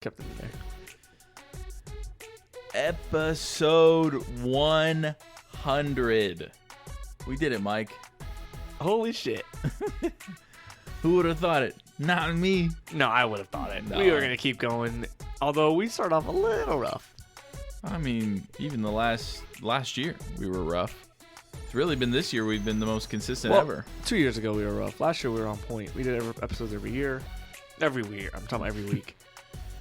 Kept it in there. Episode 100. We did it, Mike. Holy shit. Who would have thought it? Not me. No, I would have thought it. No. We were going to keep going. Although we started off a little rough. I mean, even the last year, we were rough. It's really been this year we've been the most consistent ever. 2 years ago, we were rough. Last year, we were on point. We did episodes every year. Every week. I'm talking about every week.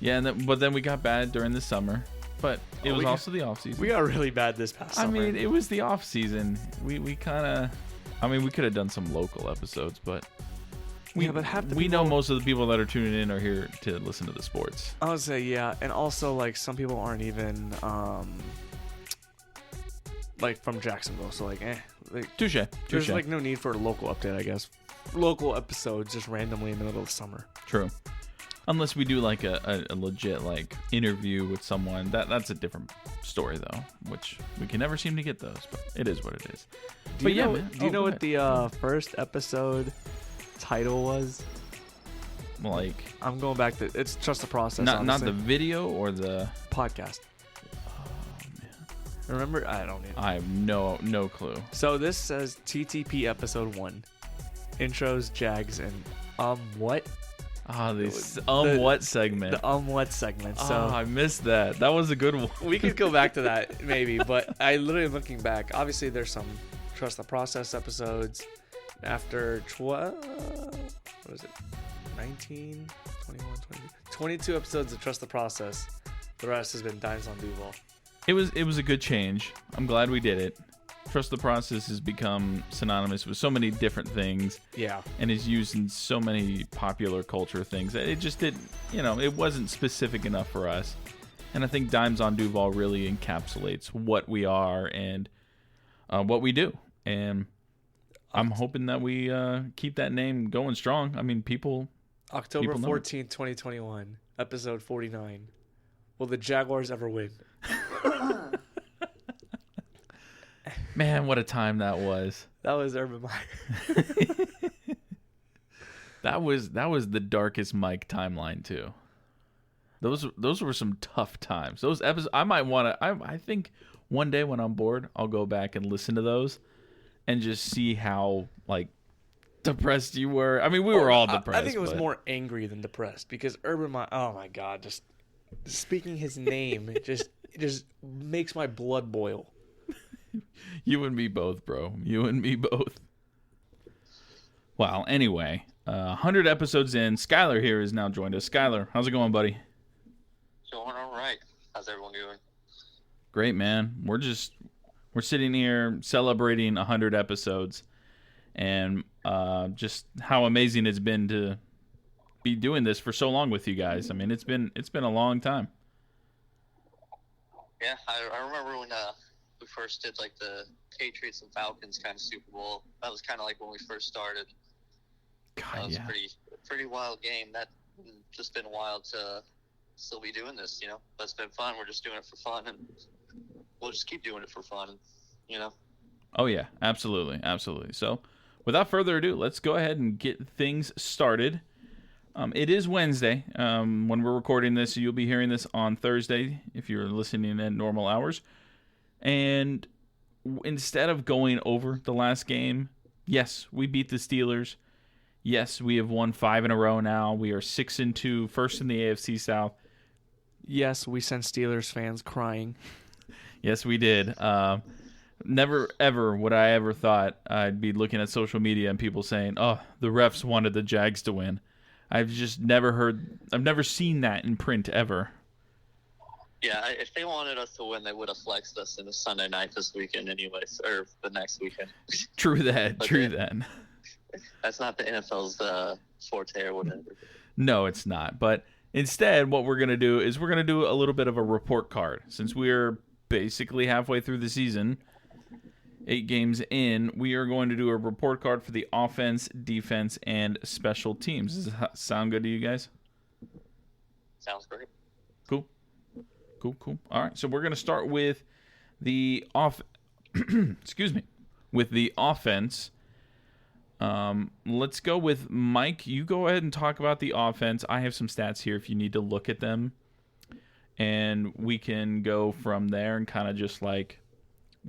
Yeah, but then we got bad during the summer. But it was also the off season. We got really bad this past summer. I mean, it was the off season. We kind of, we could have done some local episodes, but we know most of the people that are tuning in are here to listen to the sports. I would say, yeah. And also, like, some people aren't even, like, from Jacksonville. So, like, Touche. There's, like, no need for a local update, I guess. Local episodes just randomly in the middle of the summer. True. Unless we do, like, a legit, like, interview with someone. That's a different story, though, which we can never seem to get those. But it is what it is. Do you know what the first episode title was? Like, I'm going back to it's Trust the Process. Not the video or the podcast. Oh man, remember? I don't need. I have no clue. So this says TTP episode 1, intros, Jags, and what? This what segment? The what segment. So I missed that. That was a good one. We could go back to that maybe, but I literally looking back. Obviously, there's some Trust the Process episodes. After 19, 21, 22 episodes of Trust the Process. The rest has been Dimes on Duval. It was a good change. I'm glad we did it. Trust the Process has become synonymous with so many different things. Yeah. And is used in so many popular culture things. It just didn't, it wasn't specific enough for us. And I think Dimes on Duval really encapsulates what we are and what we do. And I'm hoping that we keep that name going strong. I mean, October 14th, 2021, episode 49. Will the Jaguars ever win? Man, what a time that was. That was Urban Meyer. That was the darkest Mike timeline too. Those were some tough times. Those episodes I think one day when I'm bored, I'll go back and listen to those and just see how like depressed you were. I mean, we were all depressed. I think it was more angry than depressed because Urban Meyer, oh my God, just speaking his name it just makes my blood boil. You and me both, bro. You and me both. Well, anyway, 100 episodes in. Skylar here has now joined us. Skylar, how's it going, buddy? Going all right. How's everyone doing? Great, man. We're sitting here celebrating 100 episodes and just how amazing it's been to be doing this for so long with you guys. I mean, it's been a long time. Yeah, I remember when we first did like the Patriots and Falcons kind of Super Bowl. That was kind of like when we first started. God, that was yeah. a pretty wild game. That just been wild to still be doing this, But it's been fun. We're just doing it for fun, and we'll just keep doing it for fun, Oh, yeah, absolutely. Absolutely. So without further ado, let's go ahead and get things started. It is Wednesday when we're recording this. So you'll be hearing this on Thursday if you're listening at normal hours. And instead of going over the last game, yes, we beat the Steelers. Yes, we have won 5 in a row now. We are 6-2, first in the AFC South. Yes, we sent Steelers fans crying. Yes, we did. Never, ever would I ever thought I'd be looking at social media and people saying, oh, the refs wanted the Jags to win. I've never seen that in print ever. Yeah, if they wanted us to win, they would have flexed us in a Sunday night this weekend anyways, or the next weekend. True that. That's not the NFL's forte or whatever. No, it's not. But instead, what we're going to do is we're going to do a little bit of a report card. Since we're basically halfway through the season, 8 games in, we are going to do a report card for the offense, defense, and special teams. Does that sound good to you guys? Sounds great. Cool. All right, so we're going to start with the with the offense. Let's go with Mike. You go ahead and talk about the offense. I have some stats here if you need to look at them. and we can go from there and kind of just like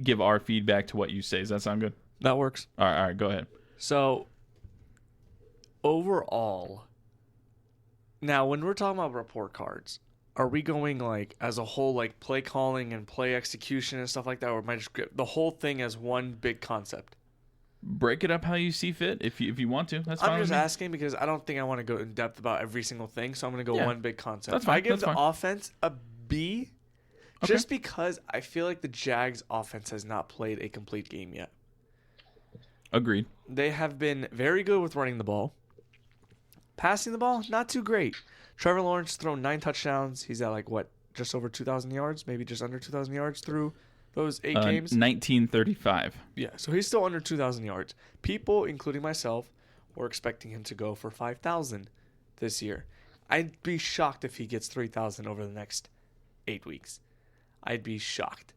give our feedback to what you say. Does that sound good? That works. All right, go ahead. So, overall, now when we're talking about report cards, are we going like as a whole, like play calling and play execution and stuff like that, or am I just the whole thing as one big concept? Break it up how you see fit if you want to. That's fine. I'm with just me. asking because I don't think I want to go in depth about every single thing, so I'm going to go Yeah. one big concept. That's If fine, I give that's the fine. offense a B, Okay. just because I feel like the Jags offense has not played a complete game yet. Agreed. They have been very good with running the ball. Passing the ball, not too great. Trevor Lawrence thrown 9 touchdowns. He's at like what, just over 2,000 yards, maybe just under 2,000 yards through those 8 games. 1935. Yeah, so he's still under 2,000 yards. People, including myself, were expecting him to go for 5,000 this year. I'd be shocked if he gets 3,000 over the next 8 weeks. I'd be shocked.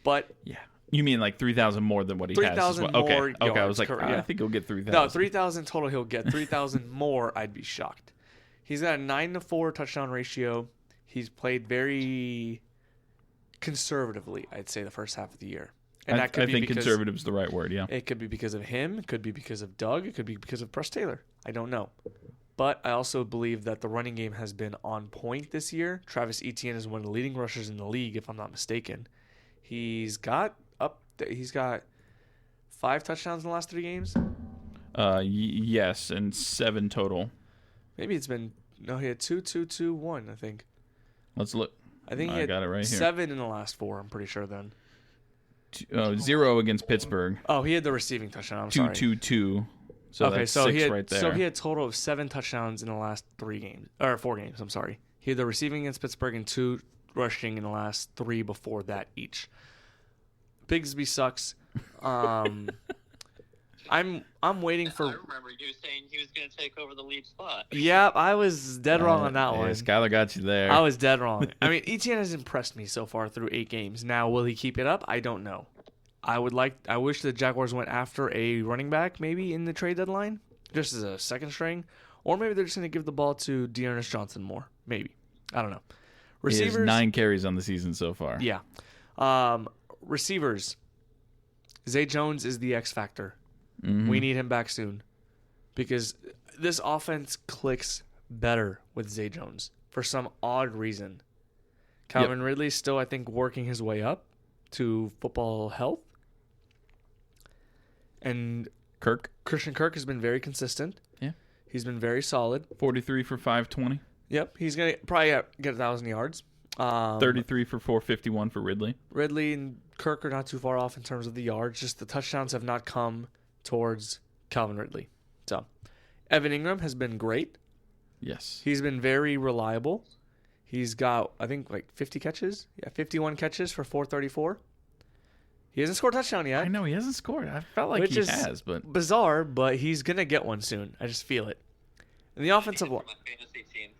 But Yeah. You mean like 3,000 more than what he has? 3,000 as well. Okay. more Okay. I yards, was like, correct, I yeah. think he'll get 3,000. no, 3,000 total he'll get. 3,000 more, I'd be shocked. He's got a 9-4 touchdown ratio. He's played very conservatively, I'd say, the first half of the year. And that could I be think because conservative is the right word. Yeah. it could be because of him. It could be because of Doug. It could be because of Press Taylor. I don't know. But I also believe that the running game has been on point this year. Travis Etienne is one of the leading rushers in the league, if I'm not mistaken. He's got 5 touchdowns in the last 3 games. Yes, and 7 total. Maybe it's been he had 2, 2, 2, 1. I think. Let's look. I think he I had got it right here. 7 in the last 4. I'm pretty sure then. 0 against Pittsburgh. Oh, he had the receiving touchdown. I'm sorry. 2-2-2. So okay, that's so 6 he had right there. so he had a total of 7 touchdowns in the last 3 games or 4 games. I'm sorry. He had the receiving against Pittsburgh and 2 rushing in the last 3 before that each. Bigsby sucks. I'm waiting for. I remember you saying he was going to take over the lead spot. Yeah, I was dead wrong on that one. Skylar got you there. I was dead wrong. I mean, Etienne has impressed me so far through 8 games. Now, will he keep it up? I don't know. I wish the Jaguars went after a running back maybe in the trade deadline, just as a second string, or maybe they're just going to give the ball to Dearness Johnson more. Maybe. I don't know. He has Receivers, 9 carries on the season so far. yeah. Receivers, Zay Jones is the X factor. Mhm. We need him back soon because this offense clicks better with Zay Jones for some odd reason. Calvin Ridley's still, I think, working his way up to football health. And Christian Kirk has been very consistent. Yeah. He's been very solid. 43 for 520. Yep. He's going to probably get 1,000 yards. 33 for 451 for Ridley. Ridley and Kirk are not too far off in terms of the yards. Just the touchdowns have not come towards Calvin Ridley. So, Evan Ingram has been great. Yes. He's been very reliable. He's got, I think, like 50 catches. Yeah, 51 catches for 434. He hasn't scored a touchdown yet. I know he hasn't scored. I felt like Which he is has, but bizarre, but he's going to get one soon. I just feel it. And the offensive line. My fantasy team.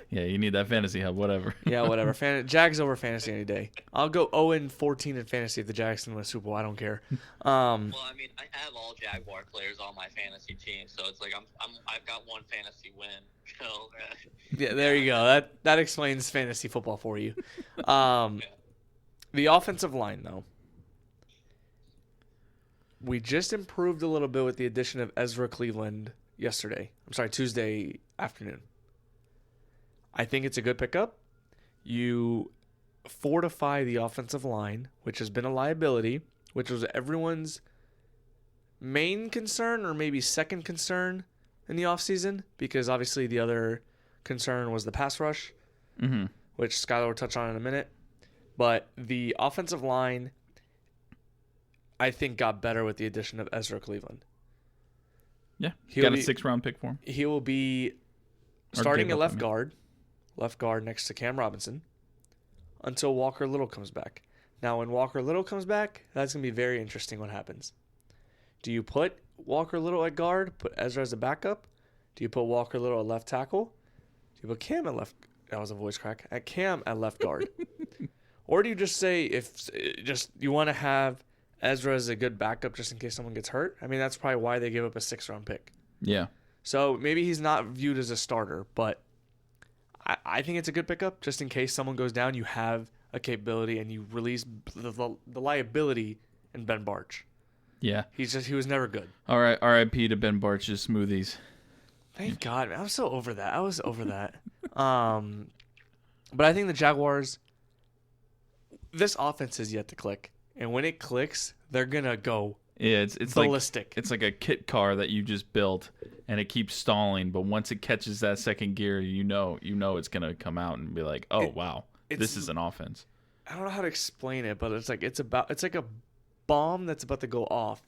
yeah, you need that fantasy help, whatever. Yeah, whatever. Jags over fantasy any day. I'll go 0-14 in fantasy if the Jags win a Super Bowl. I don't care. Well, I mean, I have all Jaguar players on my fantasy team, so it's like I've got one fantasy win. So, Yeah, there you go. That explains fantasy football for you. The offensive line, though. We just improved a little bit with the addition of Ezra Cleveland Tuesday afternoon. I think it's a good pickup. You fortify the offensive line, which has been a liability, which was everyone's main concern or maybe second concern in the offseason, because obviously the other concern was the pass rush, which Skylar will touch on in a minute. But the offensive line, I think, got better with the addition of Ezra Cleveland. Yeah. He got a 6th-round pick for him. He will be starting at left guard next to Cam Robinson, until Walker Little comes back. Now, when Walker Little comes back, that's going to be very interesting what happens. Do you put Walker Little at guard, put Ezra as a backup? Do you put Walker Little at left tackle? Do you put Cam at left? That was a voice crack. At Cam at left guard. Or do you just say if you want to have Ezra as a good backup just in case someone gets hurt? I mean, that's probably why they gave up a 6th-round pick. Yeah. So maybe he's not viewed as a starter, but I think it's a good pickup. Just in case someone goes down, you have a capability and you release the liability in Ben Barch. Yeah. He was never good. All right, R.I.P. to Ben Barch's smoothies. Thank God. Man, I was so over that. I was over that. But I think the Jaguars, this offense is yet to click. And when it clicks, they're going to go Yeah, it's ballistic. It's like a kit car that you just built, and it keeps stalling. But once it catches that second gear, you know it's gonna come out and be like, oh wow, this is an offense. I don't know how to explain it, but it's like a bomb that's about to go off,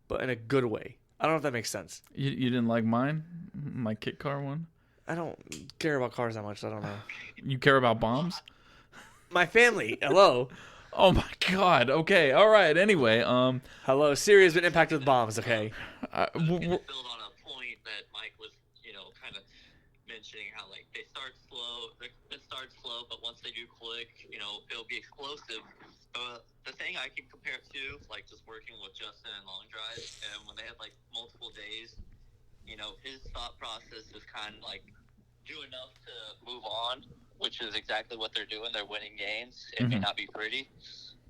but in a good way. I don't know if that makes sense. You didn't like mine, my kit car one? I don't care about cars that much. So I don't know. You care about bombs? My family. Hello. Oh my God. Okay. All right. Anyway, hello. Syria's been impacted with bombs. Okay. Build on a point that Mike was, kind of mentioning how like they start slow. It starts slow, but once they do click, it'll be explosive. The thing I can compare it to, like just working with Justin and Long Drive, and when they had like multiple days, his thought process is kind of like do enough to move on, which is exactly what they're doing. They're winning games. It may not be pretty,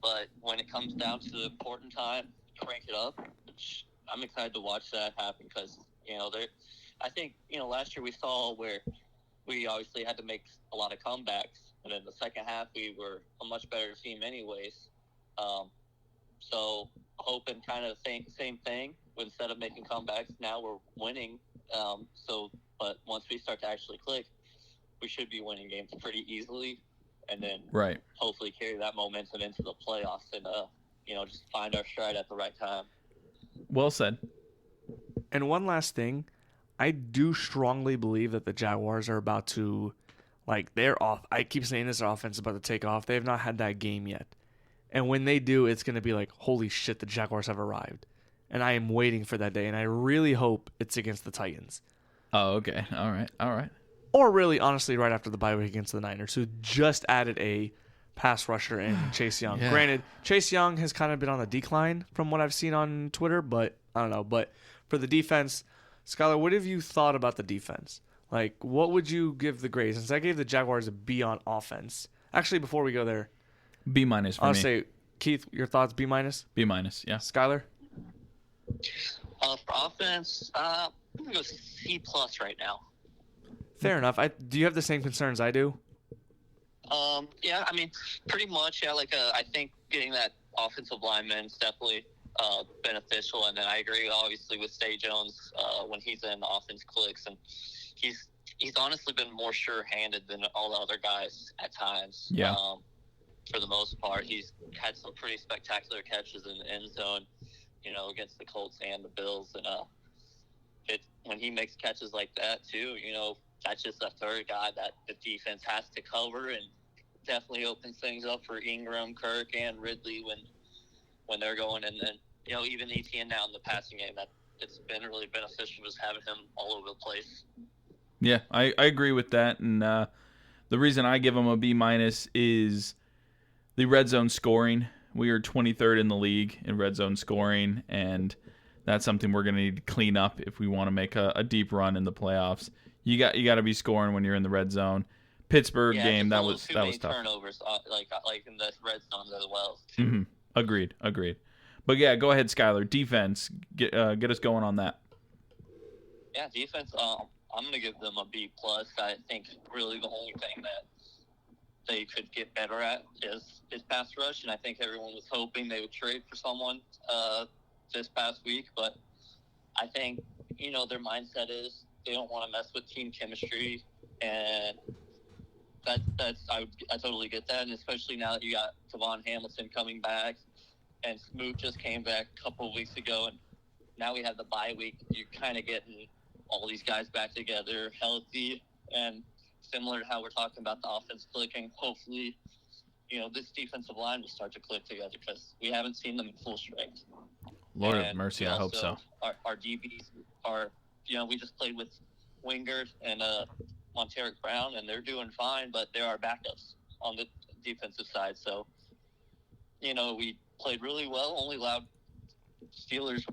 but when it comes down to the important time, crank it up. Which I'm excited to watch that happen because, I think, last year we saw where we obviously had to make a lot of comebacks, and in the second half we were a much better team anyways. So hoping kind of same thing. Instead of making comebacks, now we're winning. But once we start to actually click, we should be winning games pretty easily, and then hopefully carry that momentum into the playoffs and just find our stride at the right time. Well said. And one last thing, I do strongly believe that the Jaguars are about to, they're off. I keep saying this, their offense is about to take off. They have not had that game yet, and when they do, it's going to be like, holy shit, the Jaguars have arrived, and I am waiting for that day, and I really hope it's against the Titans. Oh, okay. All right. Or really, honestly, right after the bye week against the Niners, who just added a pass rusher in Chase Young. Yeah. Granted, Chase Young has kind of been on the decline from what I've seen on Twitter, but I don't know. But for the defense, Skylar, what have you thought about the defense? What would you give the grade? Since I gave the Jaguars a B on offense. Actually, before we go there, B- for me. I'll say, Keith, your thoughts, B-? B-, yeah. Skylar? For offense, I'm going to go C+ right now. Fair enough. Do you have the same concerns I do? Yeah, I mean, pretty much. Yeah, I think getting that offensive lineman is definitely beneficial, and then I agree, obviously, with Stay Jones when he's in, the offense clicks, and he's honestly been more sure-handed than all the other guys at times. Yeah. For the most part, he's had some pretty spectacular catches in the end zone, against the Colts and the Bills, and when he makes catches like that too, that's just a third guy that the defense has to cover, and definitely opens things up for Ingram, Kirk, and Ridley when they're going. And then, even ETN now in the passing game, that it's been really beneficial just having him all over the place. Yeah, I agree with that. And the reason I give him a B- is the red zone scoring. We are 23rd in the league in red zone scoring, and that's something we're going to need to clean up if we want to make a deep run in the playoffs. You got to be scoring when you're in the red zone. Pittsburgh game, that was tough. Turnovers, like in the red zone as well. Mm-hmm. Agreed. But yeah, go ahead, Skylar. Defense, get us going on that. Yeah, defense. I'm gonna give them a B+. I think really the only thing that they could get better at is pass rush, and I think everyone was hoping they would trade for someone this past week, but I think their mindset is they don't want to mess with team chemistry, and I totally get that, and especially now that you got Tavon Hamilton coming back, and Smoot just came back a couple of weeks ago, and now we have the bye week. You're kind of getting all these guys back together, healthy, and similar to how we're talking about the offense clicking. Hopefully, this defensive line will start to click together because we haven't seen them in full strength. Lord have mercy, I hope so. Our DBs are, we just played with Wingard and Monteric Brown, and they're doing fine, but they're our backups on the defensive side. So, we played really well, only allowed Steelers,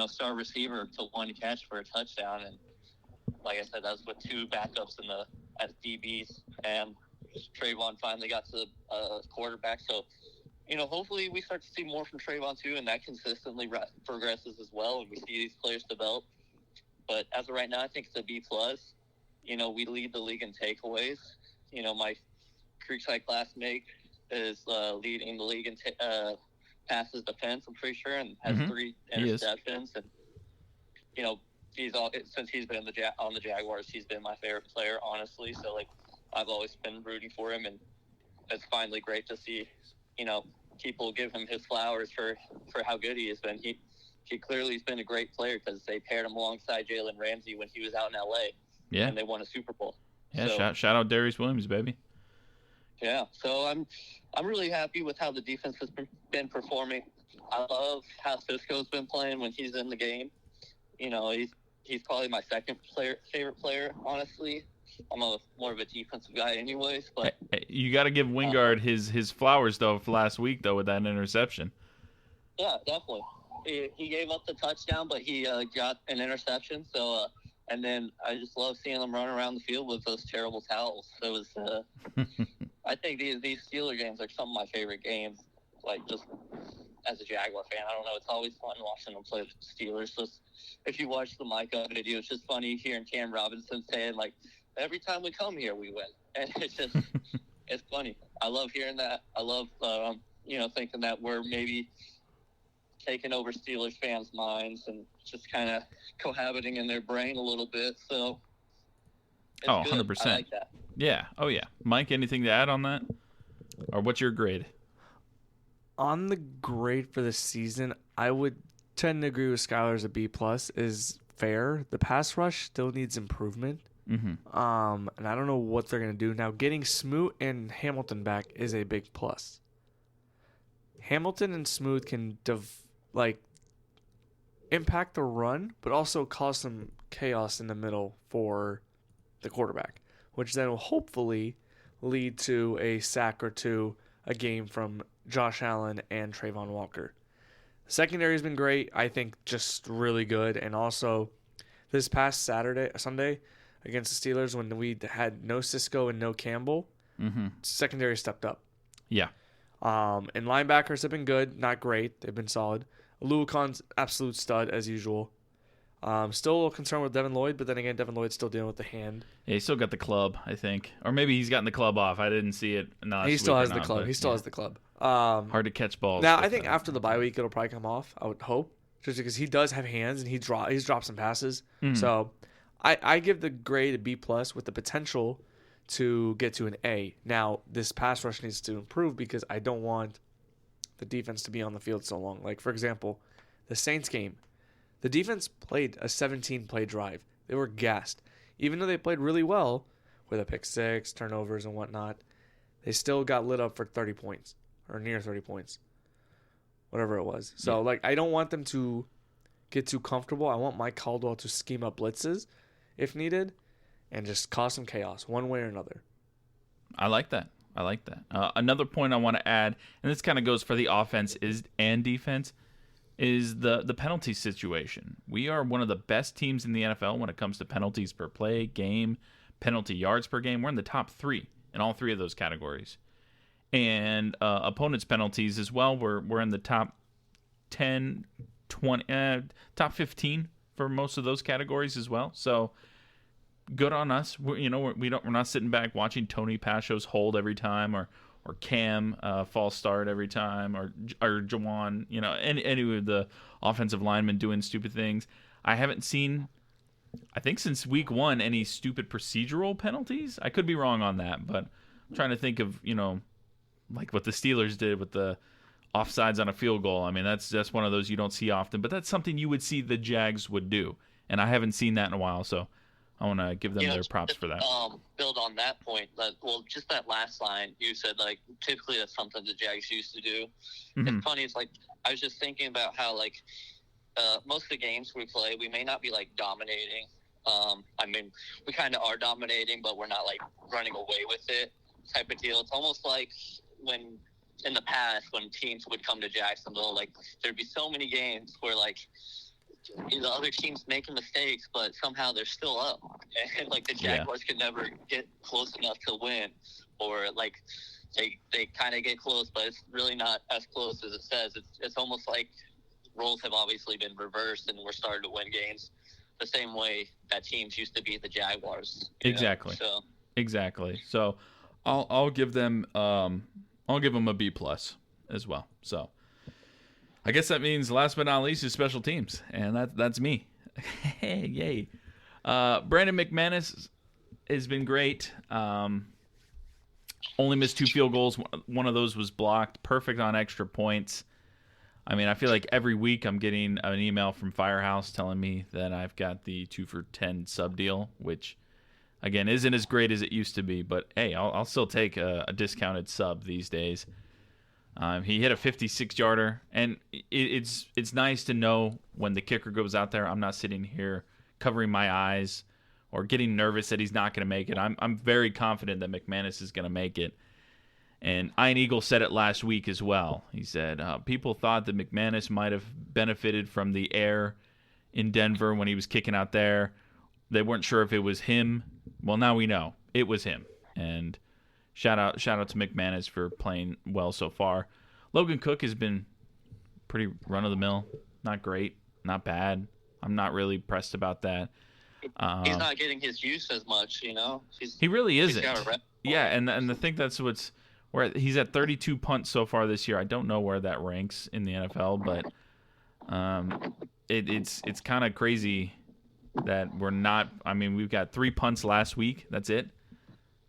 star receiver to one catch for a touchdown. And like I said, that was with two backups in the as DBs, and Trayvon finally got to the quarterback. So, hopefully we start to see more from Trayvon too, and that consistently progresses as well, and we see these players develop. But as of right now, I think it's a B+. We lead the league in takeaways. My Creekside classmate is leading the league in passes defense, I'm pretty sure, and has 3 interceptions. And since he's been on the Jaguars, he's been my favorite player, honestly. So I've always been rooting for him, and it's finally great to see people give him his flowers for how good he has been. He clearly has been a great player because they paired him alongside Jalen Ramsey when he was out in LA. Yeah, and they won a Super Bowl. Yeah, so, shout out Darius Williams, baby. Yeah, so I'm really happy with how the defense has been performing. I love how Cisco's been playing when he's in the game. He's probably my second favorite player, honestly. I'm more of a defensive guy anyways, but you got to give Wingard his flowers though for last week though with that interception. Yeah, definitely. He gave up the touchdown, but he got an interception. So and then I just love seeing him run around the field with those terrible towels. So it was I think these Steeler games are some of my favorite games. Just as a Jaguar fan, I don't know. It's always fun watching them play the Steelers. Just if you watch the Micah video, it's just funny hearing Cam Robinson saying every time we come here, we win. And it's just, it's funny. I love hearing that. I love, thinking that we're maybe taking over Steelers fans' minds and just kind of cohabiting in their brain a little bit. So, it's 100%. I like that. Yeah. Oh, yeah. Mike, anything to add on that? Or what's your grade? On the grade for the season, I would tend to agree with Skylar's a B+ is fair. The pass rush still needs improvement. Mm-hmm. And I don't know what they're going to do. Now, getting Smoot and Hamilton back is a big plus. Hamilton and Smoot can impact the run, but also cause some chaos in the middle for the quarterback, which then will hopefully lead to a sack or two a game from Josh Allen and Trayvon Walker. The secondary has been great. I think just really good. And also this past Sunday against the Steelers when we had no Cisco and no Campbell, secondary stepped up. Yeah. And linebackers have been good, not great. They've been solid. Luacon's absolute stud as usual. Still a little concerned with Devin Lloyd, but then again, Devin Lloyd's still dealing with the hand. Yeah, he still got the club, I think. Or maybe he's gotten the club off. I didn't see it. He still has the club. He still has the club. Hard to catch balls. Now, I think after the bye week, it'll probably come off, I would hope. Just because he does have hands and he's dropped some passes. Mm-hmm. So I give the grade a B+ with the potential to get to an A. Now, this pass rush needs to improve because I don't want the defense to be on the field so long. For example, the Saints game. The defense played a 17-play drive. They were gassed. Even though they played really well with a pick six, turnovers, and whatnot, they still got lit up for 30 points or near 30 points, whatever it was. So, I don't want them to get too comfortable. I want Mike Caldwell to scheme up blitzes if needed and just cause some chaos one way or another. I like that. Another point I want to add, and this kind of goes for the offense and defense, is the penalty situation. We are one of the best teams in the NFL when it comes to penalties per play, game, penalty yards per game. We're in the top 3 in all 3 of those categories. And opponents' penalties as well, we're in the top 10, 20, top 15 for most of those categories as well. So good on us. We're not sitting back watching Tony Pasho's hold every time or Cam false start every time, or Jawan, any of the offensive linemen doing stupid things. I haven't seen, I think since week 1, any stupid procedural penalties. I could be wrong on that, but I'm trying to think of, like what the Steelers did with the offsides on a field goal. I mean, that's just one of those you don't see often, but that's something you would see the Jags would do, and I haven't seen that in a while, so I want to give them their props for that. Build on that point. Just that last line you said, typically that's something the Jags used to do. Mm-hmm. It's funny. It's I was just thinking about how most of the games we play, we may not be dominating. I mean, we kind of are dominating, but we're not running away with it type of deal. It's almost like when in the past when teams would come to Jacksonville, there'd be so many games where the other team's making mistakes, but somehow they're still up. And like the Jaguars could never get close enough to win, or like they kind of get close, but it's really not as close as it says. It's almost like roles have obviously been reversed, and we're starting to win games the same way that teams used to beat the Jaguars. Exactly. So exactly. So I'll give them a B+ as well. So I guess that means last but not least is special teams, and that's me. Hey, yay! Brandon McManus has been great. Only missed 2 field goals. One of those was blocked. Perfect on extra points. I mean, I feel like every week I'm getting an email from Firehouse telling me that I've got the 2 for $10 sub deal, which, again, isn't as great as it used to be. But, hey, I'll still take a discounted sub these days. He hit a 56-yarder, and it's nice to know when the kicker goes out there, I'm not sitting here covering my eyes or getting nervous that he's not going to make it. I'm very confident that McManus is going to make it. And Ian Eagle said it last week as well. He said people thought that McManus might have benefited from the air in Denver when he was kicking out there. They weren't sure if it was him. Well, now we know it was him. And shout out to McManus for playing well so far. Logan Cook has been pretty run-of-the-mill. Not great, not bad. I'm not really pressed about that. He's not getting his use as much, He really isn't. He's got a rep. Yeah, and I think that's where he's at 32 punts so far this year. I don't know where that ranks in the NFL, but it's kind of crazy that we're not. I mean, we've got 3 punts last week. That's it.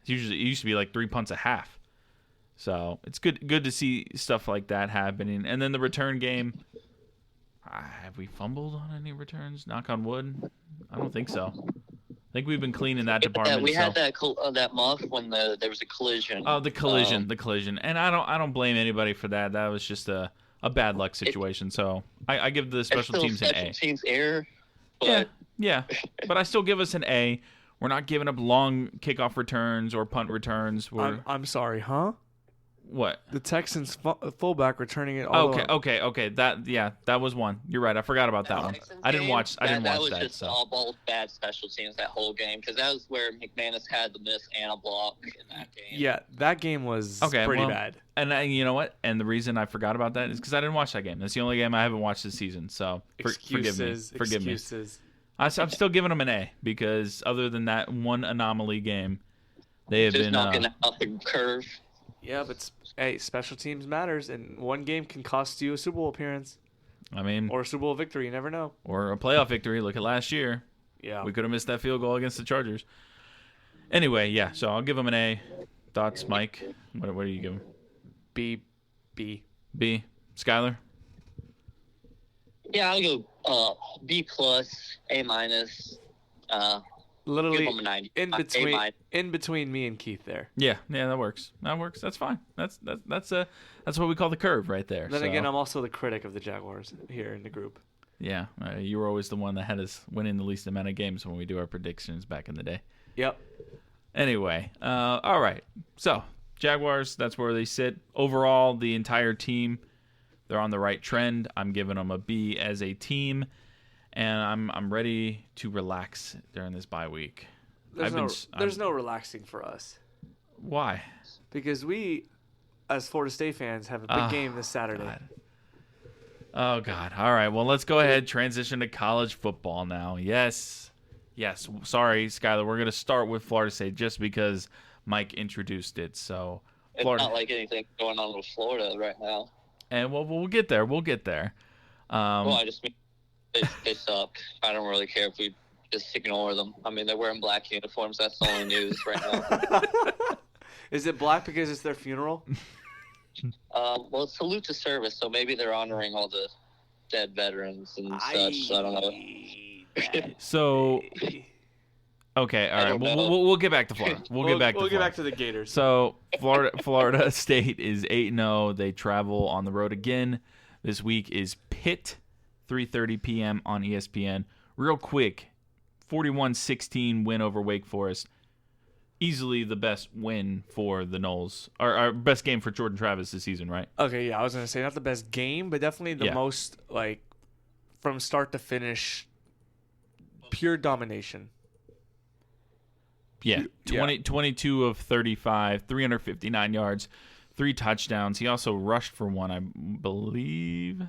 It used to be like 3 punts a half. So it's good to see stuff like that happening. And then the return game. Have we fumbled on any returns? Knock on wood. I don't think so. I think we've been clean in that department. We had that month when there was a collision. Oh, the collision. And I don't blame anybody for that. That was just a bad luck situation. So I give the special teams an A. Special teams error. But... Yeah. But I still give us an A. We're not giving up long kickoff returns or punt returns. I'm sorry, huh? What? The Texans fullback returning it. Okay. That was one. You're right. I forgot about that one. Texans I didn't game, watch. I didn't watch that. That was just all balls bad special teams that whole game, because that was where McManus had the miss and a block in that game. Yeah, that game was pretty bad. And you know what? And the reason I forgot about that is because I didn't watch that game. That's the only game I haven't watched this season. So forgive me. I'm still giving them an A, because other than that one anomaly game, they have been knocking out the curve. Yeah, but special teams matters, and one game can cost you a Super Bowl appearance. I mean, or a Super Bowl victory, you never know. Or a playoff victory. Look at last year. Yeah, we could have missed that field goal against the Chargers. Anyway, yeah. So I'll give them an A. Thoughts, Mike? What do you give them? B. Skylar? Yeah, I'll go B+, A-. Literally give them a 90. in between me and Keith there. Yeah, that works. That's fine. That's what we call the curve right there. Then again, I'm also the critic of the Jaguars here in the group. Yeah, you were always the one that had us winning the least amount of games when we do our predictions back in the day. Yep. Anyway, all right. So Jaguars, that's where they sit. Overall, the entire team, they're on the right trend. I'm giving them a B as a team. And I'm ready to relax during this bye week. There's no relaxing for us. Why? Because we, as Florida State fans, have a big game this Saturday. God. Oh, God. All right. Well, let's go ahead, transition to college football now. Yes. Sorry, Skylar. We're going to start with Florida State just because Mike introduced it. So, Florida. It's not like anything going on with Florida right now. And we'll get there. I just mean they suck. I don't really care if we just ignore them. I mean, they're wearing black uniforms. That's the only news right now. Is it black because it's their funeral? Well, it's salute to service, so maybe they're honoring all the dead veterans and such. I don't know. So, okay, all right. We'll get back to Florida. We'll get back to the Gators. So, Florida State is 8-0. They travel on the road again. This week is Pitt, 3:30 p.m. on ESPN. Real quick, 41-16 win over Wake Forest. Easily the best win for the Noles. Our best game for Jordan Travis this season, right? Okay, yeah, I was going to say not the best game, but definitely the most, from start to finish, pure domination. Yeah, 22 of 35, 359 yards, 3 touchdowns. He also rushed for one, I believe.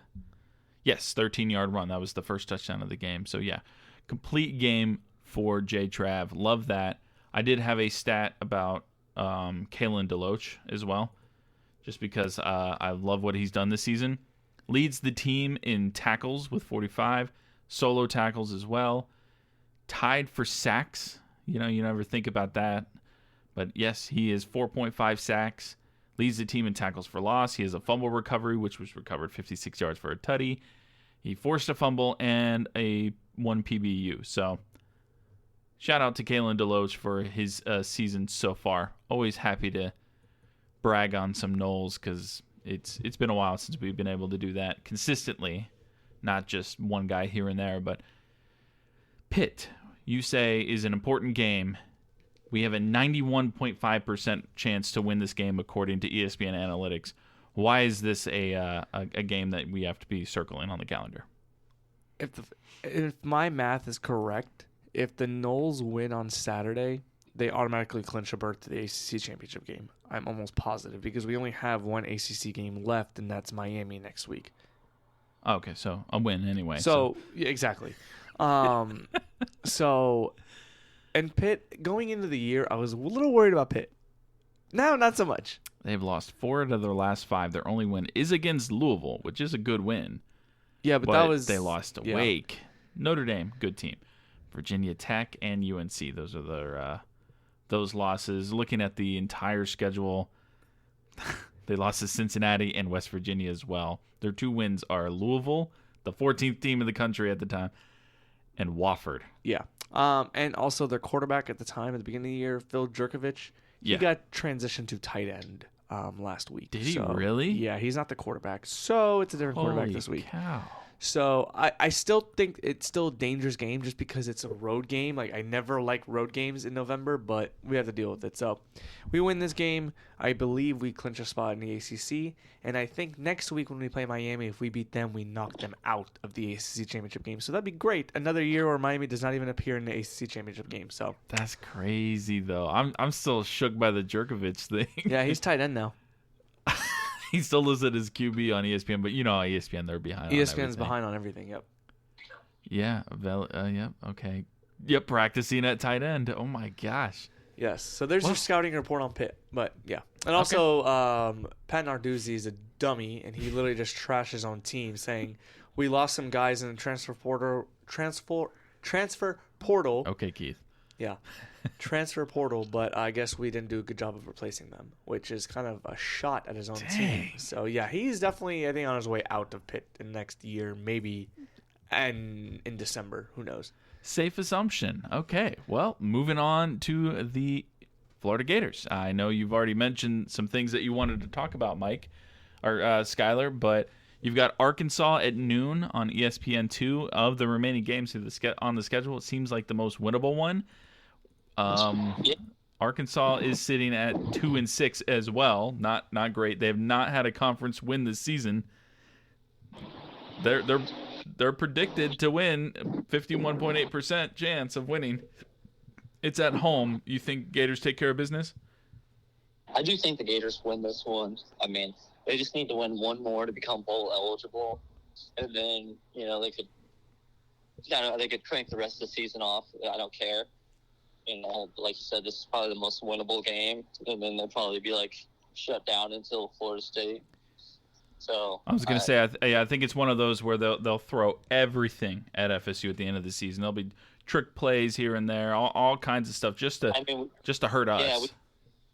Yes, 13-yard run. That was the first touchdown of the game. So, yeah, complete game for J. Trav. Love that. I did have a stat about Kalen DeLoach as well, just because I love what he's done this season. Leads the team in tackles with 45, solo tackles as well. Tied for sacks. You know, you never think about that. But, yes, he is 4.5 sacks. Leads the team in tackles for loss. He has a fumble recovery, which was recovered 56 yards for a tutty. He forced a fumble and a 1 PBU. So, shout out to Kalen DeLoach for his season so far. Always happy to brag on some Noles because it's been a while since we've been able to do that consistently. Not just one guy here and there, but Pitt, you say, is an important game. We have a 91.5% chance to win this game according to ESPN Analytics. Why is this a game that we have to be circling on the calendar? If my math is correct, if the Noles win on Saturday, they automatically clinch a berth to the ACC championship game. I'm almost positive because we only have one ACC game left, and that's Miami next week. Okay, so a win anyway. So yeah, exactly. And Pitt, going into the year, I was a little worried about Pitt. Now, not so much. They've lost 4 out of their last 5. Their only win is against Louisville, which is a good win. Yeah, but that was... They lost to Wake. Notre Dame, good team. Virginia Tech and UNC, those are their those losses. Looking at the entire schedule, they lost to Cincinnati and West Virginia as well. Their 2 wins are Louisville, the 14th team in the country at the time, and Wofford. Yeah. And also their quarterback at the time, at the beginning of the year, Phil Jurkovich, he got transitioned to tight end last week. Did he really? Yeah, he's not the quarterback. So it's a different quarterback this week. Cow. So I still think it's still a dangerous game just because it's a road game. Like, I never like road games in November, but we have to deal with it. So we win this game. I believe we clinch a spot in the ACC. And I think next week when we play Miami, if we beat them, we knock them out of the ACC championship game. So that'd be great. Another year where Miami does not even appear in the ACC championship game. So that's crazy, though. I'm still shook by the Jurkovich thing. Yeah, he's tight end now. He still lives at his QB on ESPN, but you know how ESPN, they're behind on everything. ESPN's behind on everything, yep. Yeah, yep, okay. Yep, practicing at tight end. Oh, my gosh. Yes, so there's your scouting report on Pitt, but yeah. And also, Pat Narduzzi is a dummy, and he literally just trashed his own team, saying, we lost some guys in the transfer portal. Okay, Keith. Yeah, transfer portal, but I guess we didn't do a good job of replacing them, which is kind of a shot at his own team. So, yeah, he's definitely, I think, on his way out of Pitt in next year, maybe in December. Who knows? Safe assumption. Okay, well, moving on to the Florida Gators. I know you've already mentioned some things that you wanted to talk about, Mike, or Skylar, but you've got Arkansas at noon on ESPN2. Of the remaining games on the schedule, it seems like the most winnable one. Arkansas is sitting at 2-6 as well. Not great. They have not had a conference win this season. They're predicted to win, 51.8% chance of winning. It's at home. You think Gators take care of business? I do think the Gators win this one. I mean, they just need to win one more to become bowl eligible, and then they could crank the rest of the season off. I don't care. Like you said, this is probably the most winnable game, and then they'll probably be shut down until Florida State. So I was going to say, I think it's one of those where they'll throw everything at FSU at the end of the season. There'll be trick plays here and there, all kinds of stuff, just to hurt us. Yeah,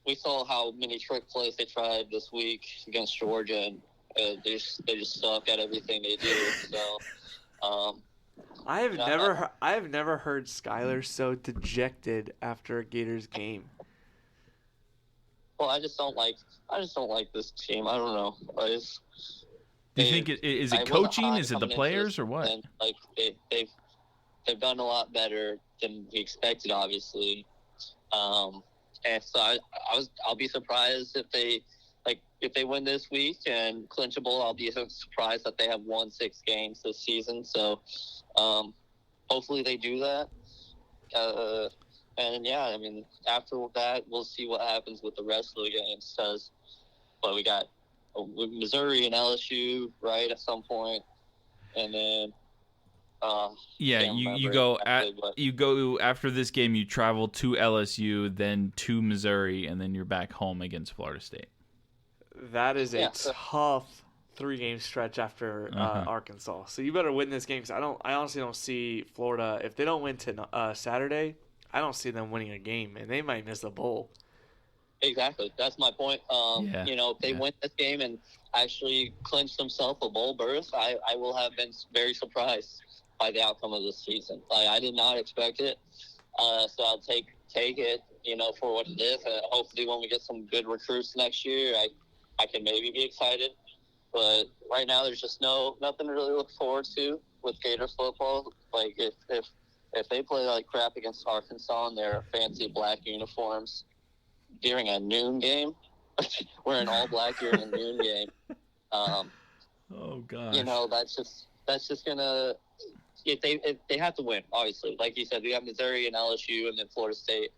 we saw how many trick plays they tried this week against Georgia, and they just suck at everything they do. So I have never heard Skylar so dejected after a Gators game. Well, I just don't like this team. I don't know. Do you think is it coaching? Is it the players or what? And, they've done a lot better than we expected, obviously. And so I'll be surprised if they like if they win this week and clinch a bowl, I'll be surprised that they have won 6 games this season. So hopefully they do that. And yeah, I mean, after that, we'll see what happens with the rest of the games. But we got Missouri and LSU right at some point, and then you go after this game. You travel to LSU, then to Missouri, and then you're back home against Florida State. That is a tough 3-game stretch after Arkansas. So you better win this game, because I honestly don't see Florida, if they don't win to Saturday, I don't see them winning a game, and they might miss the bowl. Exactly. That's my point. If they win this game and actually clinch themselves a bowl berth, I will have been very surprised by the outcome of this season. I did not expect it. So I'll take it, for what it is. Hopefully when we get some good recruits next year, I can maybe be excited. But right now there's just nothing to really look forward to with Gators football. Like if they play like crap against Arkansas in their fancy black uniforms during a noon game, wearing all black during a noon game, oh gosh, that's just gonna, if they have to win, obviously. Like you said, we have Missouri and LSU and then Florida State.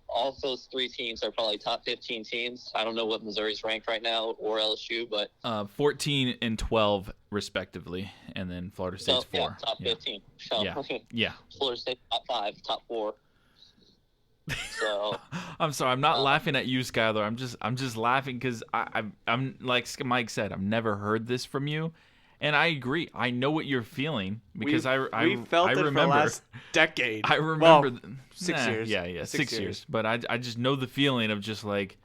All those 3 teams are probably top 15 teams. I don't know what Missouri's ranked right now or LSU, but 14 and 12 respectively, and then Florida State's 4. Yeah, top 15. So, yeah. Florida State top 5, top 4. So I'm sorry, I'm not laughing at you, Skylar. I'm just laughing because I'm like Mike said, I've never heard this from you. And I agree. I know what you're feeling because I felt it remember for the last decade. I remember 6 years. Yeah, 6 years. But I just know the feeling of just like,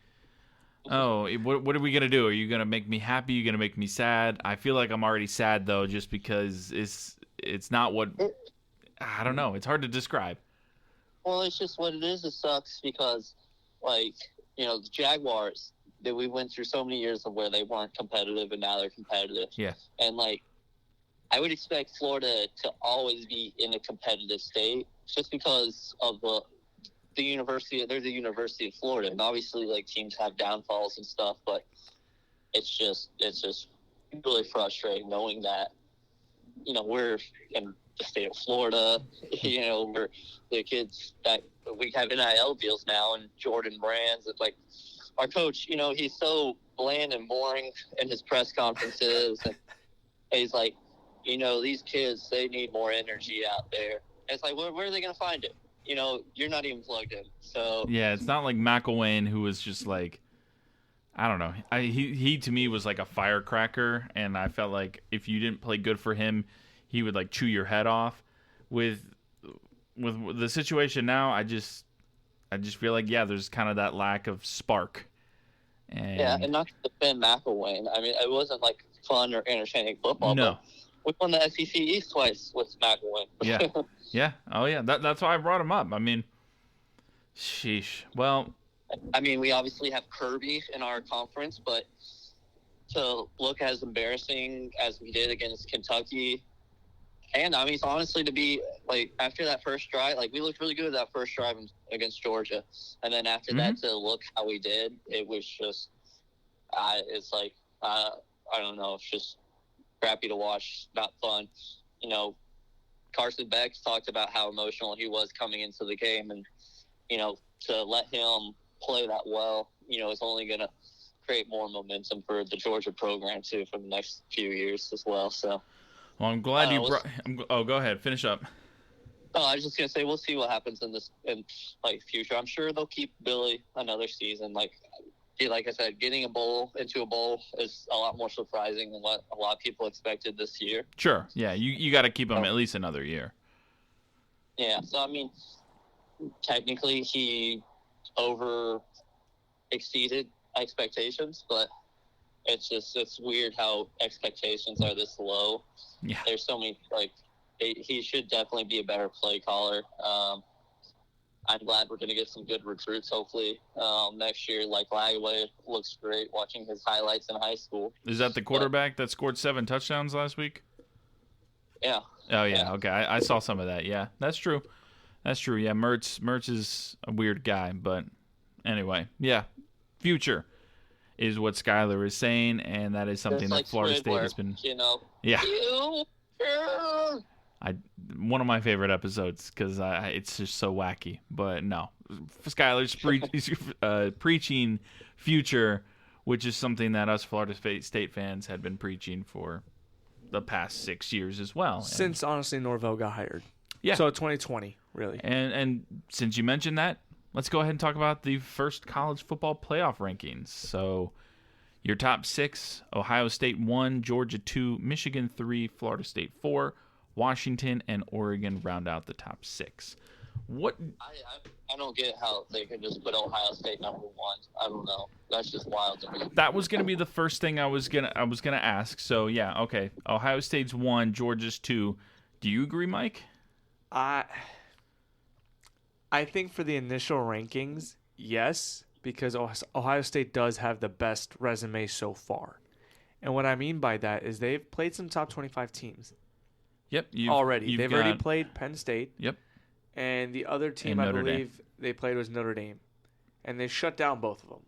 oh, what are we gonna do? Are you gonna make me happy? Are you gonna make me sad? I feel like I'm already sad though, just because it's not what, I don't know. It's hard to describe. Well, it's just what it is. It sucks because, the Jaguars, that we went through so many years of where they weren't competitive and now they're competitive. Yeah. And I would expect Florida to always be in a competitive state just because of the university. They're the University of Florida, and obviously teams have downfalls and stuff, but it's just really frustrating knowing that, we're in the state of Florida, we're the kids that we have NIL deals now and Jordan Brands. It's our coach, he's so bland and boring in his press conferences. And he's like, these kids, they need more energy out there. And it's like, where are they going to find it? You're not even plugged in. So yeah, it's not like McElwain, who was just like, I don't know. He to me was like a firecracker, and I felt like if you didn't play good for him, he would chew your head off. With the situation now, I just feel like there's kind of that lack of spark. And not to defend McElwain. I mean, it wasn't fun or entertaining football. No. But we won the SEC East twice with McElwain. Yeah. Yeah. Oh yeah. That's why I brought him up. I mean, sheesh. Well, I mean, we obviously have Kirby in our conference, but to look as embarrassing as we did against Kentucky, and I mean, honestly, to be after that first drive, we looked really good that first drive against Georgia, and then after that to look how we did, it was just, I don't know, it's just crappy to watch, not fun. Carson Beck talked about how emotional he was coming into the game, and to let him play that well, is only going to create more momentum for the Georgia program too for the next few years as well. So. Well, I'm glad you brought. Go ahead, finish up. Oh, I was just gonna say we'll see what happens in future. I'm sure they'll keep Billy another season. Like I said, getting into a bowl is a lot more surprising than what a lot of people expected this year. Sure, yeah, you got to keep him at least another year. Yeah, so I mean, technically he exceeded expectations, but it's weird how expectations are this low. Yeah. There's so many, he should definitely be a better play caller. I'm glad we're going to get some good recruits, hopefully, next year. Lagway looks great watching his highlights in high school. Is that the quarterback that scored 7 touchdowns last week? Yeah. Oh, yeah. Okay. I saw some of that. Yeah, that's true. Yeah, Mertz is a weird guy, but anyway, yeah. Future. is what Skylar is saying, and that is something It's that like Florida State Squidward, has been. Yeah. One of my favorite episodes because it's just so wacky. But no, Skylar's preaching future, which is something that us Florida State fans had been preaching for the past 6 years as well. Since, honestly, Norvell got hired. Yeah. So 2020, really. And since you mentioned that, let's go ahead and talk about the first college football playoff rankings. So your top 6, Ohio State 1, Georgia 2, Michigan 3, Florida State 4, Washington and Oregon round out the top 6. What I don't get how they can just put Ohio State number 1. I don't know. That's just wild to me. That was going to be the first thing I was gonna ask. So yeah, okay. Ohio State's 1, Georgia's 2. Do you agree, Mike? I think for the initial rankings, yes, because Ohio State does have the best resume so far. And what I mean by that is they've played some top 25 teams. Yep. They've already played Penn State. Yep. And the other team I believe they played was Notre Dame. And they shut down both of them.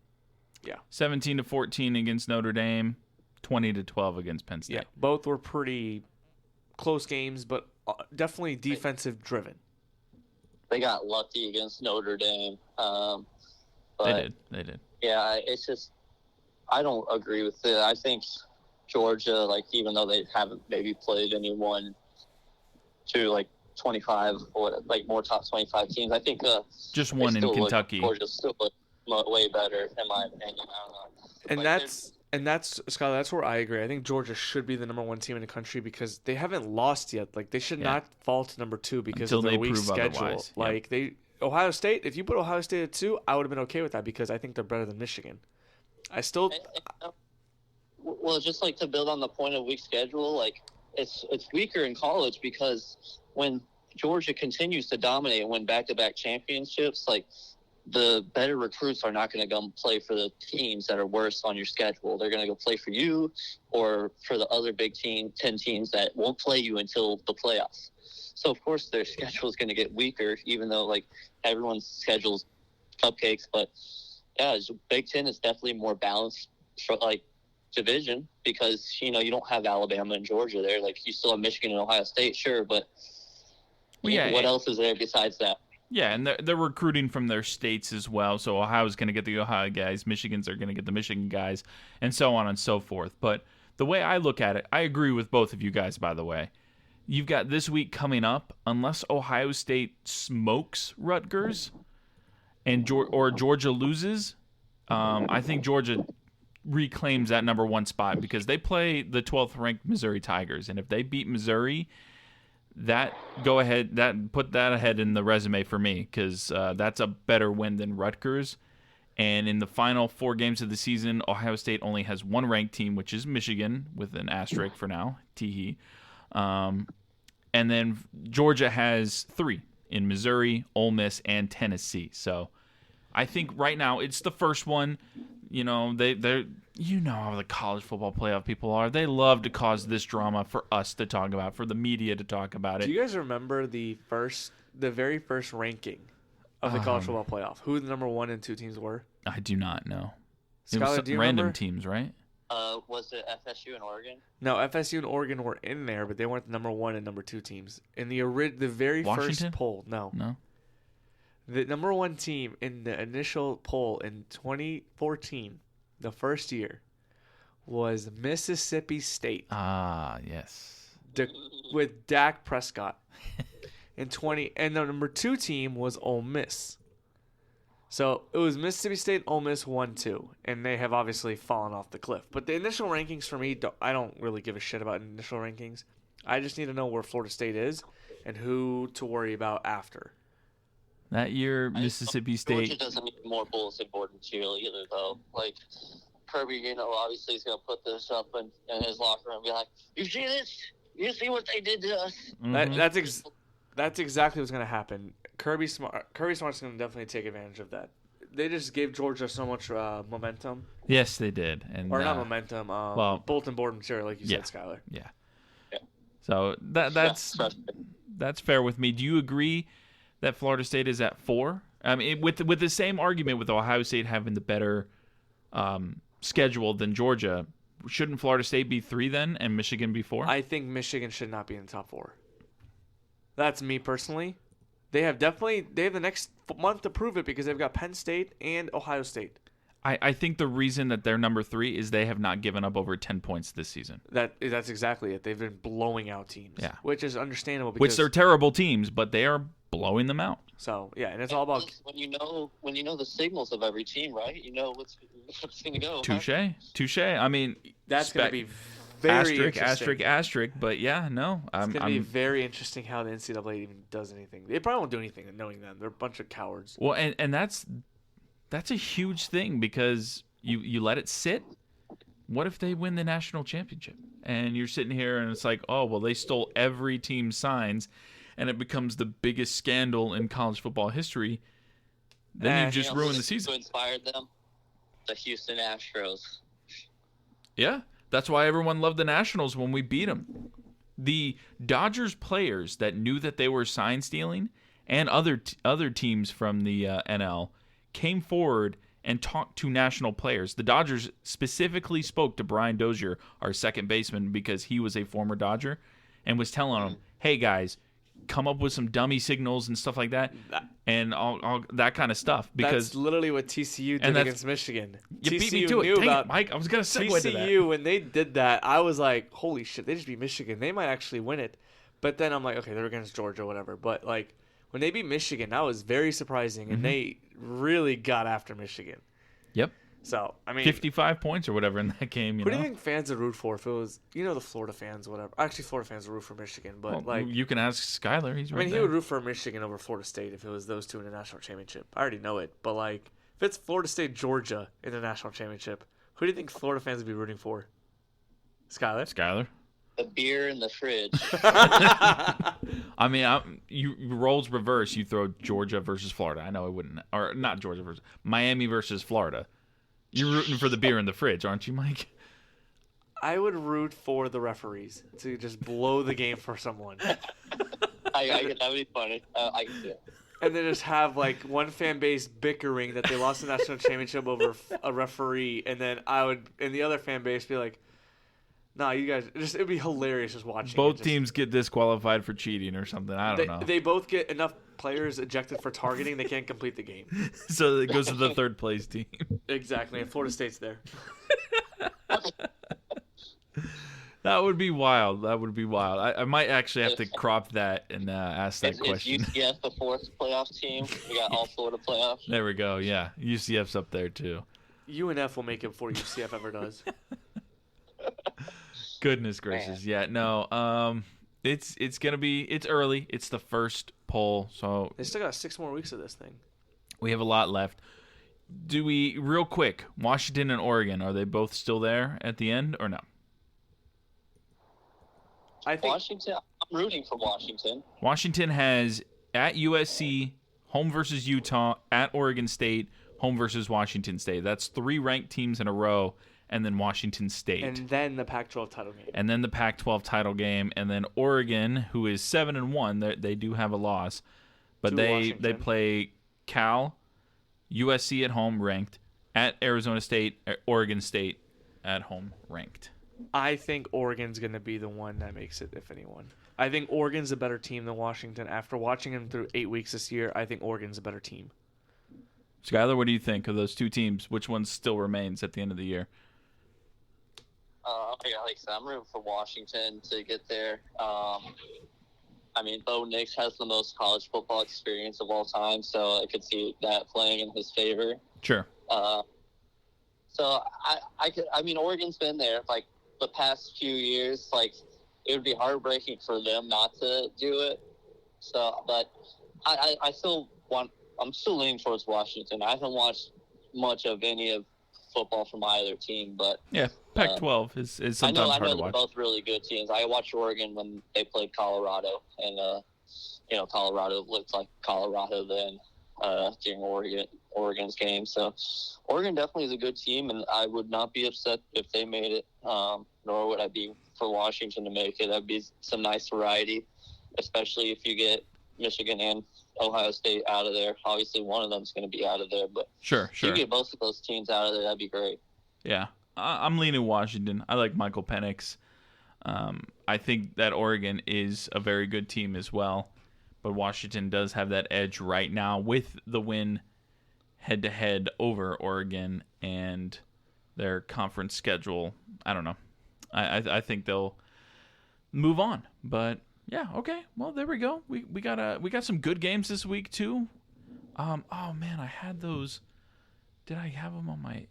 Yeah. 17-14 against Notre Dame, 20-12 against Penn State. Yeah, both were pretty close games, but definitely defensive driven. They got lucky against Notre Dame. But They did. Yeah, it's just I don't agree with it. I think Georgia, like, even though they haven't maybe played anyone to like 25 or like more top 25 teams, I think just one in Kentucky. Georgia still look way better in my opinion. I don't know. And that's Skylar, that's where I agree. I think Georgia should be the number 1 team in the country because they haven't lost yet. Like, they should not fall to number 2 because of their weak schedule. Like, Ohio State, if you put Ohio State at 2, I would have been okay with that because I think they're better than Michigan. Well, just like to build on the point of weak schedule, like it's weaker in college because when Georgia continues to dominate and win back-to-back championships, like the better recruits are not going to go play for the teams that are worse on your schedule. They're going to go play for you or for the other big 10 teams that won't play you until the playoffs. So, of course, their schedule is going to get weaker, even though, like, everyone's schedule's cupcakes. But, yeah, Big Ten is definitely more balanced, like, division because, you don't have Alabama and Georgia there. Like, you still have Michigan and Ohio State, sure, but what else is there besides that? Yeah, and they're recruiting from their states as well. So Ohio's going to get the Ohio guys, Michigan's are going to get the Michigan guys, and so on and so forth. But the way I look at it, I agree with both of you guys, by the way. You've got this week coming up, unless Ohio State smokes Rutgers or Georgia loses, I think Georgia reclaims that number 1 spot because they play the 12th ranked Missouri Tigers, and if they beat Missouri, put that ahead in the resume for me because that's a better win than Rutgers. And in the final 4 games of the season, Ohio State only has 1 ranked team, which is Michigan with an asterisk for now, teehee. And then Georgia has 3 in Missouri, Ole Miss, and Tennessee. So I think right now it's the first one. They're how the college football playoff people are. They love to cause this drama for us to talk about, for the media to talk about it. Do you guys remember the very first ranking of the college football playoff? Who the number 1 and 2 teams were? I do not know. Skylar, it was do you random remember? Teams, right? Was it FSU and Oregon? No, FSU and Oregon were in there, but they weren't the number 1 and number 2 teams. In the very Washington? first poll, no. The number 1 team in the initial poll in 2014, the first year, was Mississippi State. Ah, yes. With Dak Prescott. And the number 2 team was Ole Miss. So it was Mississippi State, Ole Miss 1-2, and they have obviously fallen off the cliff. But the initial rankings for me, I don't really give a shit about initial rankings. I just need to know where Florida State is and who to worry about after. That year, Mississippi State. Georgia doesn't need more bulletin board material either, though. Like, Kirby, obviously he's going to put this up in his locker room and be like, you see this? You see what they did to us? Mm-hmm. That's exactly what's going to happen. Kirby Smart's going to definitely take advantage of that. They just gave Georgia so much momentum. Yes, they did. Or not momentum, bulletin board material, like you said, Skylar. Yeah. So that's fair with me. Do you agree that Florida State is at 4? I mean, with the same argument with Ohio State having the better schedule than Georgia. Shouldn't Florida State be 3 then and Michigan be 4? I think Michigan should not be in the top 4. That's me personally. They have the next month to prove it because they've got Penn State and Ohio State. I think the reason that they're number 3 is they have not given up over 10 points this season. That's exactly it. They've been blowing out teams, which is understandable. Which they're terrible teams, but they are blowing them out. So yeah, and it's all about when you know the signals of every team, right? You know what's going to go. Touche. I mean, that's going to be very asterisk. But yeah, no, it's going to be very interesting how the NCAA even does anything. They probably won't do anything, knowing them. They're a bunch of cowards. Well, and that's a huge thing because you let it sit. What if they win the national championship? And you're sitting here and it's like, oh, well, they stole every team's signs, and it becomes the biggest scandal in college football history. Then you just ruined the season. Who inspired them? The Houston Astros. Yeah, that's why everyone loved the Nationals when we beat them. The Dodgers players that knew that they were sign stealing and other teams from the NL came forward and talked to national players. The Dodgers specifically spoke to Brian Dozier, our second baseman, because he was a former Dodger, and was telling them, hey, guys, come up with some dummy signals and stuff like that, and all that kind of stuff. Because that's literally what TCU did against Michigan. You beat me to it. Dang it, Mike. I was going to segue to that. TCU, when they did that, I was like, holy shit, they just beat Michigan. They might actually win it. But then I'm like, okay, they're against Georgia, whatever. But, like, when they beat Michigan, that was very surprising, and they really got after Michigan. Yep. So, I mean, 55 points or whatever in that game. Who do you think fans would root for if it was, the Florida fans, whatever? Actually, Florida fans would root for Michigan, but you can ask Skyler. He's right he there. would root for Michigan over Florida State if it was those two in the national championship. I already know it, but if it's Florida State, Georgia in the national championship, who do you think Florida fans would be rooting for? Skyler. The beer in the fridge. I mean, you roles reverse. You throw Georgia versus Florida. I know it wouldn't, or not Georgia versus Miami versus Florida. You're rooting for the beer in the fridge, aren't you, Mike? I would root for the referees to just blow the game for someone. That would be funny. I can see it. And then just have one fan base bickering that they lost the national championship over a referee, and then and the other fan base be like, "Nah, you guys." It'd be hilarious just watching. Both teams get disqualified for cheating or something. I don't know. They both get enough players ejected for targeting; they can't complete the game. So it goes to the third place team. Exactly, and Florida State's there. That would be wild. I might actually have to crop that and ask that question. If UCF the fourth playoff team, we got all Florida playoffs. There we go. Yeah, UCF's up there too. UNF will make it before UCF ever does. Goodness gracious. Yeah, no. It's early. It's the first poll, so they still got 6 more weeks of this thing. We have a lot left. Do we real quick? Washington and Oregon, are they both still there at the end or no? I think Washington. I'm rooting for Washington. Washington has at USC, home versus Utah, at Oregon State, home versus Washington State. That's 3 ranked teams in a row. And then Washington State. And then the Pac-12 title game. And then the Pac-12 title game. And then Oregon, who is 7-1, they do have a loss. But they play Cal, USC at home ranked, at Arizona State, Oregon State at home ranked. I think Oregon's going to be the one that makes it, if anyone. I think Oregon's a better team than Washington. After watching them through 8 weeks this year, I think Oregon's a better team. Skyler, what do you think of those two teams? Which one still remains at the end of the year? Like I said, I'm rooting for Washington to get there. I mean, Bo Nix has the most college football experience of all time, so I could see that playing in his favor. Sure. So I mean, Oregon's been there the past few years. It would be heartbreaking for them not to do it. So, but I'm still leaning towards Washington. I haven't watched much of any of football from either team, but yeah, Pac-12 is sometimes hard to watch. I know they're both really good teams. I watched Oregon when they played Colorado, and Colorado looked like Colorado then during Oregon's game. So Oregon definitely is a good team, and I would not be upset if they made it. Nor would I be for Washington to make it. That'd be some nice variety, especially if you get Michigan and Ohio State out of there. Obviously, one of them is going to be out of there, but sure. If you get both of those teams out of there, that'd be great. Yeah, I'm leaning Washington. I like Michael Penix. I think that Oregon is a very good team as well, but Washington does have that edge right now with the win head-to-head over Oregon and their conference schedule. I don't know. I think they'll move on, but yeah, okay. Well, there we go. We got some good games this week too. Oh man, I had those. Did I have them on my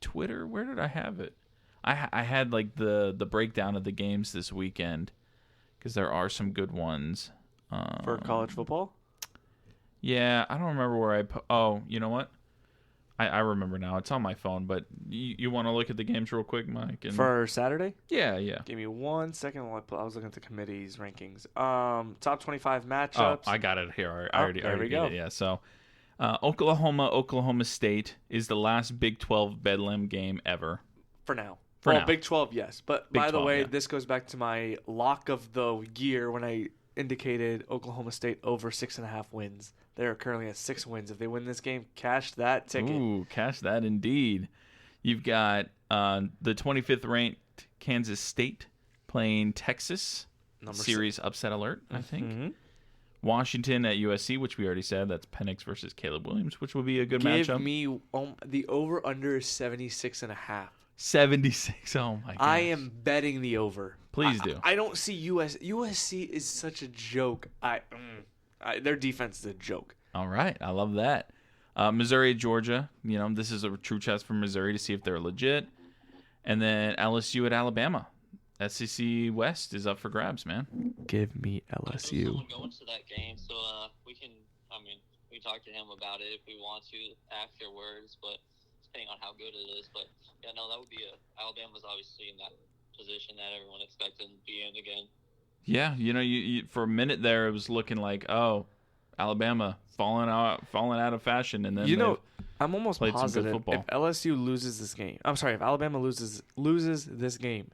Twitter? Where did I have it? I had like the breakdown of the games this weekend because there are some good ones For college football? Yeah, I don't remember where I put. Oh, you know what? I remember now. It's on my phone, but you want to look at the games real quick, Mike? And For Saturday? Yeah. Give me 1 second while I was looking at the committee's rankings. Top 25 Oh, matchups. I got it here. I already there we did go. it. Yeah, so Oklahoma State is the last Big 12 Bedlam game ever. For now. For well, now. Big 12, yes. But Big by the 12, way, yeah. this goes back to my lock of the year when I indicated Oklahoma State over 6.5 wins. They are currently at 6 wins. If they win this game, cash that ticket. Ooh, cash that indeed. You've got the 25th ranked Kansas State playing Texas. Series upset alert, I think. Mm-hmm. Washington at USC, which we already said. That's Penix versus Caleb Williams, which would be a good Give matchup. me the over-under is 76.5. 76. Oh, my gosh. I am betting the over. Please do. I don't see USC is such a joke. Their defense is a joke. All right. I love that. Missouri, Georgia. You know, this is a true test for Missouri to see if they're legit. And then LSU at Alabama. SEC West is up for grabs, man. Give me There's LSU. someone going to that game, so we can talk to him about it if we want to afterwards, but depending on how good it is. But yeah, no, that would be Alabama's obviously in that position that everyone expected to be in again. Yeah, you know, you for a minute there, it was looking like, oh, Alabama falling out of fashion, and then I'm almost played some good positive football. if LSU loses this game. I'm sorry, if Alabama loses this game,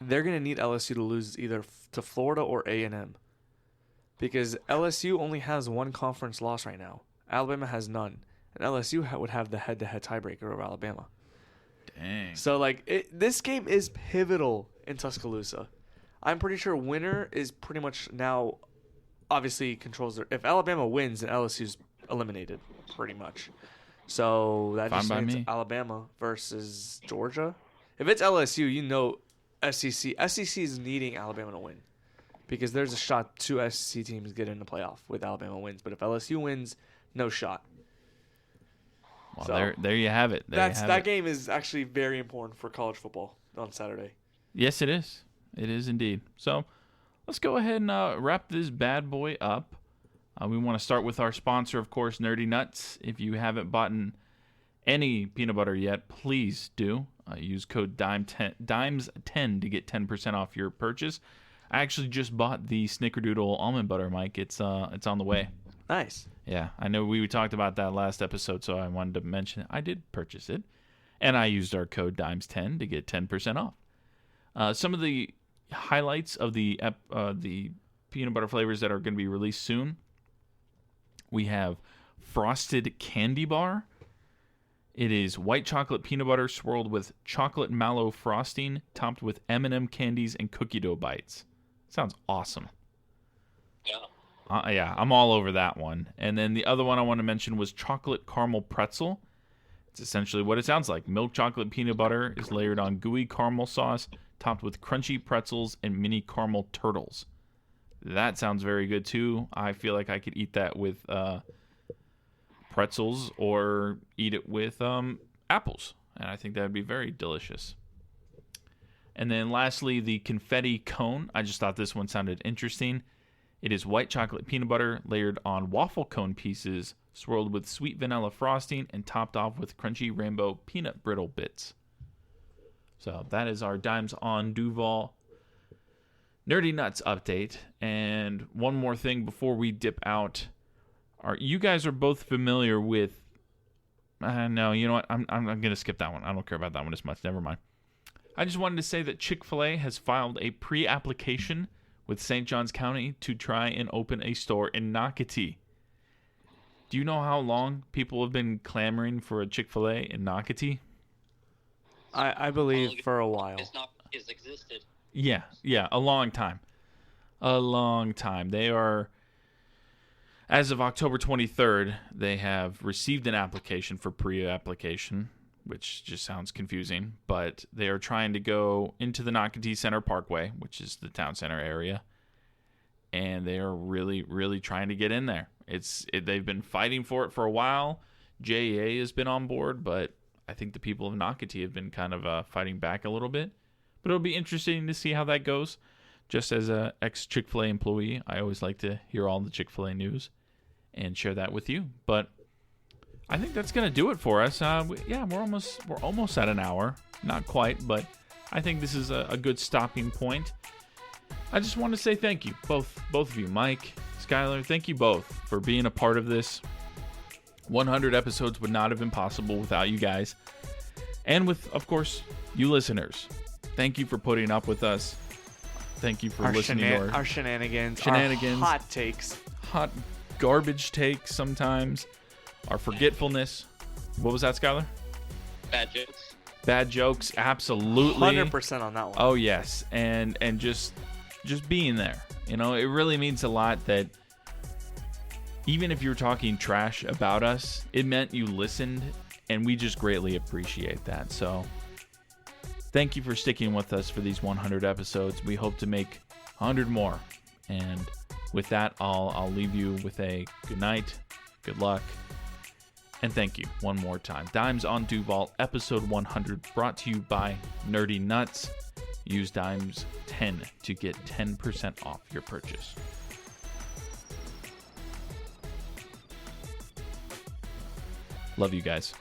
they're gonna need LSU to lose either to Florida or A&M, because LSU only has one conference loss right now. Alabama has none, and LSU would have the head-to-head tiebreaker over Alabama. Dang. So this game is pivotal in Tuscaloosa. I'm pretty sure winner is pretty much now obviously controls their. If Alabama wins, then LSU's eliminated pretty much. So that Fine just by means me. Alabama versus Georgia. If it's LSU, you know SEC is needing Alabama to win because there's a shot 2 SEC teams get in the playoff with Alabama wins. But if LSU wins, no shot. Well, So, there you have it. That game is actually very important for college football on Saturday. Yes, it is. It is indeed. So let's go ahead and wrap this bad boy up. We want to start with our sponsor, of course, Nerdy Nuts. If you haven't bought any peanut butter yet, please do. Use code DIMES10 to get 10% off your purchase. I actually just bought the Snickerdoodle almond butter, Mike. It's on the way. Nice. Yeah, I know we talked about that last episode, so I wanted to mention it. I did purchase it, and I used our code DIMES10 to get 10% off. Some of the highlights of the peanut butter flavors that are going to be released soon. We have Frosted Candy Bar. It is white chocolate peanut butter swirled with chocolate mallow frosting, topped with M&M candies and cookie dough bites. Sounds awesome. Yeah. Yeah, I'm all over that one. And then the other one I want to mention was chocolate caramel pretzel. It's essentially what it sounds like. Milk chocolate peanut butter is layered on gooey caramel sauce, topped with crunchy pretzels and mini caramel turtles. That sounds very good too. I feel like I could eat that with pretzels or eat it with apples. And I think that would be very delicious. And then lastly, the confetti cone. I just thought this one sounded interesting. It is white chocolate peanut butter layered on waffle cone pieces, swirled with sweet vanilla frosting, and topped off with crunchy rainbow peanut brittle bits. So that is our Dimes on Duval Nerdy Nuts update. And one more thing before we dip out. You guys are both familiar with... no, you know what? I'm going to skip that one. I don't care about that one as much. Never mind. I just wanted to say that Chick-fil-A has filed a pre-application with St. Johns County to try and open a store in Nocatee. Do you know how long people have been clamoring for a Chick-fil-A in Nocatee? I believe for a while. It's existed. Yeah, a long time. A long time. They are, as of October 23rd, they have received an application for pre-application, which just sounds confusing, but they are trying to go into the Nocatee Center Parkway, which is the town center area, and they are really, really trying to get in there. They've been fighting for it for a while. JEA has been on board, but I think the people of Nocatee have been kind of fighting back a little bit. But it'll be interesting to see how that goes. Just as a ex-Chick-fil-A employee, I always like to hear all the Chick-fil-A news and share that with you. But I think that's going to do it for us. We're almost at an hour. Not quite, but I think this is a good stopping point. I just want to say thank you, both of you, Mike, Skylar. Thank you both for being a part of this. 100 episodes would not have been possible without you guys. And with, of course, you listeners. Thank you for putting up with us. Thank you for listening to our shenanigans, our hot takes. Hot garbage takes sometimes. Our forgetfulness. What was that, Skylar? Bad jokes. Bad jokes, absolutely. 100% on that one. Oh, yes. And just being there. You know, it really means a lot that even if you're talking trash about us, it meant you listened, and we just greatly appreciate that. So thank you for sticking with us for these 100 episodes. We hope to make 100 more. And with that, I'll leave you with a good night, good luck, and thank you one more time. Dimes on Duval, episode 100, brought to you by Nerdy Nuts. Use Dimes 10 to get 10% off your purchase. Love you guys.